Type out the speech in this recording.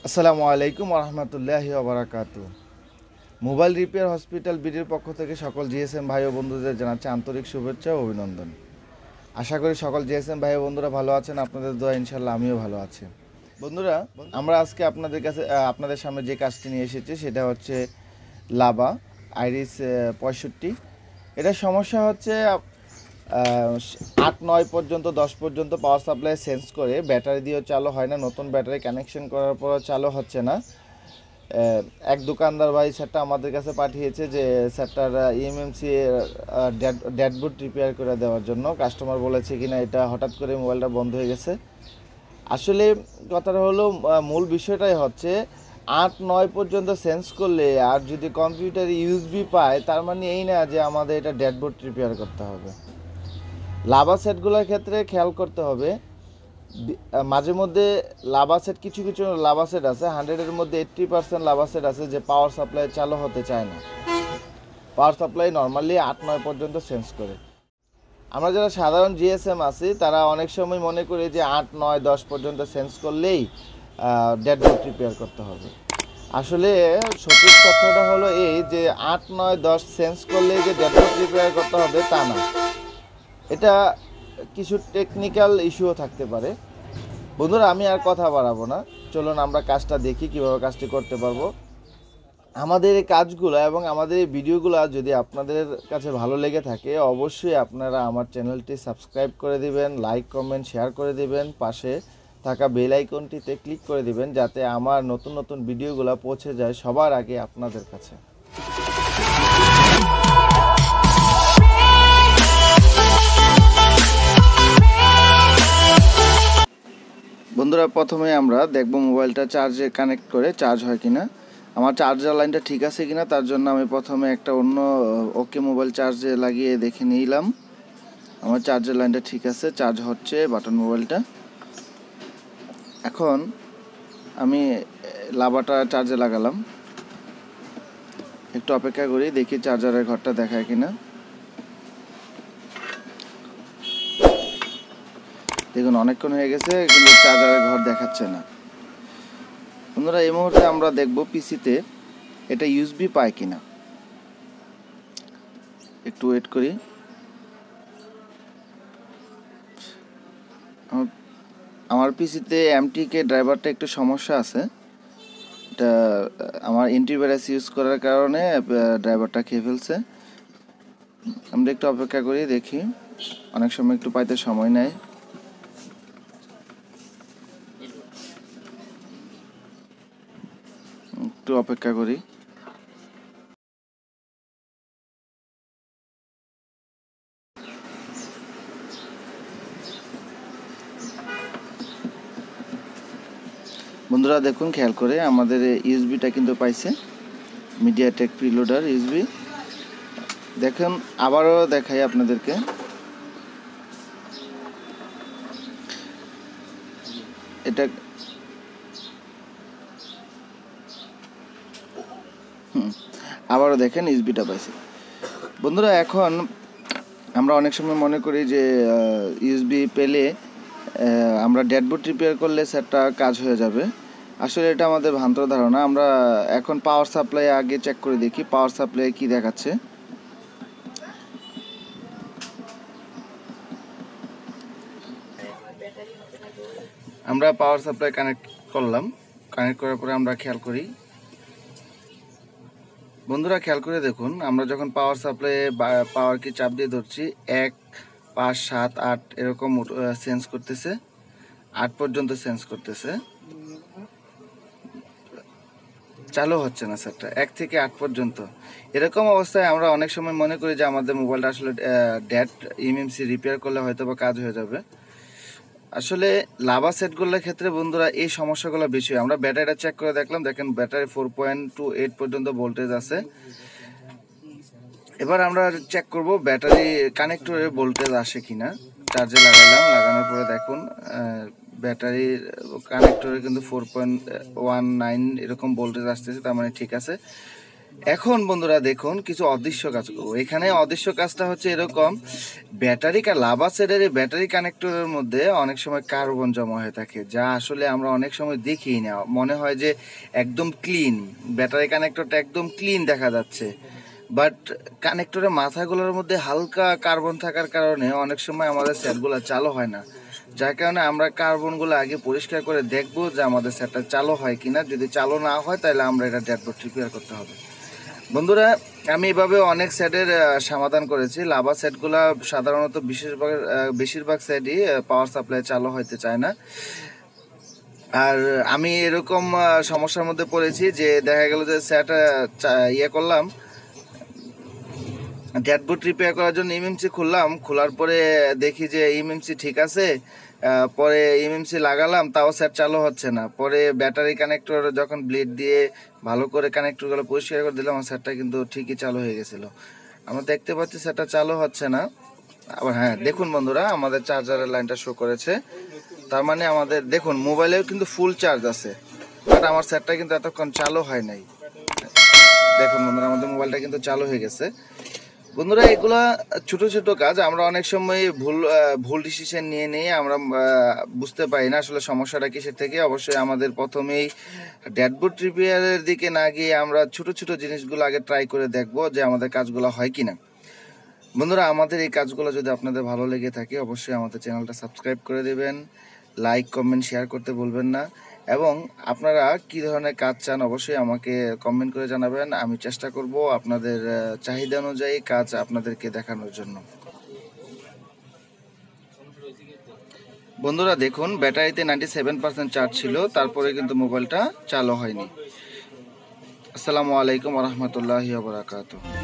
আসসালামু আলাইকুম রহমতুল্লাহি ওবারাকাতু। মোবাইল রিপেয়ার হসপিটাল বিডির পক্ষ থেকে সকল জিএসএম ভাই ও বন্ধুদের জানাচ্ছি আন্তরিক শুভেচ্ছা ও অভিনন্দন। আশা করি সকল জিএসএম ভাই ও বন্ধুরা ভালো আছেন। আপনাদের দোয়া ইনশাল্লাহ আমিও ভালো আছি। বন্ধুরা, আমরা আজকে আপনাদের সামনে যে কাজটি নিয়ে এসেছি সেটা হচ্ছে লাভা আইরিস 65। এটার সমস্যা হচ্ছে 8, 9 পর্যন্ত 10 পর্যন্ত পাওয়ার সাপ্লাই সেন্স করে ব্যাটারি দিয়েও চালু হয় না, নতুন ব্যাটারি কানেকশন করার পরও চালু হচ্ছে না। এক দোকানদার ভাই সেটটা আমাদের কাছে পাঠিয়েছে যে সেটটার ইএমএমসি ড্যাশবোর্ড রিপেয়ার করে দেওয়ার জন্য। কাস্টমার বলেছে কিনা এটা হঠাৎ করে মোবাইলটা বন্ধ হয়ে গেছে। আসলে কথাটা হলো, মূল বিষয়টাই হচ্ছে 8, 9 পর্যন্ত সেন্স করলে আর যদি কম্পিউটার ইউএসবি পায় তার মানে এই না যে আমাদের এটা ড্যাশবোর্ড রিপেয়ার করতে হবে। লাভা সেটগুলোর ক্ষেত্রে খেয়াল করতে হবে, মাঝে মধ্যে লাভা সেট কিছু লাভা সেট আছে 100-এর মধ্যে 80% লাভা সেট আছে যে পাওয়ার সাপ্লাই চালু হতে চায় না। পাওয়ার সাপ্লাই নর্মালি 8, 9 পর্যন্ত সেন্স করে। আমরা যারা সাধারণ জিএসএম আছি তারা অনেক সময় মনে করি যে 8, 9, 10 পর্যন্ত সেন্স করলেই ড্যাশবোর্ড রিপেয়ার করতে হবে। আসলে সঠিক তথ্যটা হলো এই যে 8, 9, 10 সেন্স করলেই যে ড্যাশবোর্ড রিপেয়ার করতে হবে তা না। এটা কিছু টেকনিক্যাল ইস্যুও থাকতে পারে। বন্ধুরা, আমি আর কথা বাড়াবো না, চলুন আমরা কাজটা দেখি কিভাবে কাজটি করতে পারবো। আমাদের এই কাজগুলো এবং আমাদের এই ভিডিওগুলো যদি আপনাদের কাছে ভালো লেগে থাকে অবশ্যই আপনারা আমার চ্যানেলটি সাবস্ক্রাইব করে দিবেন, লাইক কমেন্ট শেয়ার করে দিবেন, পাশে থাকা বেল আইকনটিতে ক্লিক করে দিবেন যাতে আমার নতুন নতুন ভিডিওগুলো পৌঁছে যায় সবার আগে আপনাদের কাছে। বন্ধুরা, প্রথমে আমরা দেখব মোবাইলটা চার্জে কানেক্ট করে চার্জ হয় কিনা, আমার চার্জার লাইনটা ঠিক আছে কিনা। তার জন্য আমি প্রথমে একটা অন্য ওকে মোবাইল চার্জে লাগিয়ে দেখে নিলাম। আমার চার্জার লাইনটা ঠিক আছে, চার্জ হচ্ছে বাটন মোবাইলটা। এখন আমি লাভাটা চার্জে লাগালাম, একটু অপেক্ষা করি দেখি চার্জারের ঘরটা দেখায় কিনা। দেখুন অনেকক্ষণ হয়ে গেছে কিন্তু চার্জারের ঘর দেখাচ্ছে না। বন্ধুরা, এই মুহূর্তে আমরা দেখব পিসিতে এটা ইউএসবি পায় কিনা, একটু ওয়েট করি। আমার পিসিতে এমটিকে ড্রাইভারটা একটু সমস্যা আছে, এটা আমার অ্যান্টিভাইরাস ইউজ করার কারণে ড্রাইভারটা খেয়ে ফেলছে। আমরা একটু অপেক্ষা করি দেখি, অনেক সময় একটু পাইতে সময় নেয়। একটু অপেক্ষা করি। বন্ধুরা দেখুন, খেয়াল করে আমাদের ইউএসবিটা কিন্তু পাইছে, মিডিয়াটেক প্রিলোডার ইউএসবি। দেখুন আবারও দেখাই আপনাদেরকে, এটা আবারও দেখেন ইউএসবিটা পাইছে। বন্ধুরা, এখন আমরা অনেক সময় মনে করি যে ইউএসবি পেলে আমরা ড্যাশবোর্ড রিপেয়ার করলে সেটটা কাজ হয়ে যাবে। আসলে এটা আমাদের ভ্রান্ত ধারণা। আমরা এখন পাওয়ার সাপ্লাই আগে চেক করে দেখি পাওয়ার সাপ্লাই কি দেখাচ্ছে। আমরা পাওয়ার সাপ্লাই কানেক্ট করলাম, কানেক্ট করার পরে আমরা খেয়াল করি। বন্ধুরা খেয়াল করে দেখুন, আমরা যখন পাওয়ার সাপ্লাই পাওয়ার কি চাপ দিয়ে ধরছি 1, 5, 7, 8 এরকম সেন্স করতেছে, 8 পর্যন্ত সেন্স করতেছে, চালু হচ্ছে না সেটটা 1 থেকে 8 পর্যন্ত। এরকম অবস্থায় আমরা অনেক সময় মনে করি যে আমাদের মোবাইলটা আসলে ড্যাট ইএমএমসি রিপেয়ার করলে হয়তো বা কাজ হয়ে যাবে। আসলে লাভা সেটগুলোর ক্ষেত্রে বন্ধুরা এই সমস্যাগুলো বেশি। আমরা ব্যাটারিটা চেক করে দেখলাম, দেখেন ব্যাটারি 4.28 পর্যন্ত ভোল্টেজ আছে। এবার আমরা চেক করব ব্যাটারি কানেক্টরে ভোল্টেজ আসে কিনা। চার্জে লাগালাম, লাগানোর পরে দেখুন ব্যাটারির কানেক্টরে কিন্তু 4.19 এরকম ভোল্টেজ আসতেছে, তার মানে ঠিক আছে। এখন বন্ধুরা দেখুন কিছু অদৃশ্য কাজ করবো। এখানে অদৃশ্য কাজটা হচ্ছে এরকম, লাভা সেটের ব্যাটারি কানেক্টরের মধ্যে অনেক সময় কার্বন জমা হয়ে থাকে, যা আসলে আমরা অনেক সময় দেখি না, মনে হয় যে একদম ক্লিন, ব্যাটারি কানেক্টরটা একদম ক্লিন দেখা যাচ্ছে, বাট কানেক্টরের মাথাগুলোর মধ্যে হালকা কার্বন থাকার কারণে অনেক সময় আমাদের সেটগুলো চালু হয় না। যার কারণে আমরা কার্বনগুলো আগে পরিষ্কার করে দেখবো যে আমাদের সেটটা চালু হয় কিনা। যদি চালু না হয় তাহলে আমরা এটা ড্যাশবোর্ড রিপেয়ার করতে হবে। বন্ধুরা, আমি এভাবে অনেক সেটের সমাধান করেছি। লাভা সেটগুলো সাধারণত বেশিরভাগ সেটই পাওয়ার সাপ্লাই চালু হইতে চায় না। আর আমি এরকম সমস্যার মধ্যে পড়েছি যে দেখা গেল যে সেট করলাম, ড্যাশবোর্ড রিপেয়ার করার জন্য এমএমসি খুললাম, খোলার পরে দেখি যে এমএমসি ঠিক আছে, পরে এমএমসি লাগালাম তাও সেট চালু হচ্ছে না। পরে ব্যাটারি কানেক্টর যখন ব্লেড দিয়ে ভালো করে কানেক্টরগুলো পরিষ্কার করে দিলাম, সেটটা কিন্তু ঠিকই চালু হয়ে গেছিলো। আমরা দেখতে পাচ্ছি সেটটা চালু হচ্ছে না। আবার হ্যাঁ দেখুন বন্ধুরা, আমাদের চার্জারের লাইনটা শো করেছে, তার মানে আমাদের দেখুন মোবাইলেও কিন্তু ফুল চার্জ আছে, বাট আমার সেটটা কিন্তু এতক্ষণ চালু হয় নাই। দেখুন বন্ধুরা, আমাদের মোবাইলটা কিন্তু চালু হয়ে গেছে। বন্ধুরা, এগুলা ছোট ছোট কাজ, আমরা অনেক সময় ভুল ডিসিশন নিয়ে নিয়ে আমরা বুঝতে পারি না আসলে সমস্যাটা কিসের থেকে। অবশ্যই আমাদের প্রথমেই ড্যাশবোর্ড রিপেয়ারের দিকে না গিয়ে আমরা ছোট ছোট জিনিসগুলো আগে ট্রাই করে দেখবো যে আমাদের কাজগুলো হয় কিনা। বন্ধুরা, আমাদের এই কাজগুলো যদি আপনাদের ভালো লেগে থাকে অবশ্যই আমাদের চ্যানেলটা সাবস্ক্রাইব করে দেবেন, লাইক কমেন্ট শেয়ার করতে ভুলবেন না, এবং আপনারা কী ধরনের কাজ চান অবশ্যই আমাকে কমেন্ট করে জানাবেন। আমি চেষ্টা করব আপনাদের চাহিদা অনুযায়ী কাজ আপনাদেরকে দেখানোর জন্য। বন্ধুরা দেখুন, ব্যাটারিতে 97% চার্জ ছিল, তারপরে কিন্তু মোবাইলটা চালু হয়নি। আসসালামু আলাইকুম ওয়া রাহমাতুল্লাহি ওয়া বারাকাতুহু।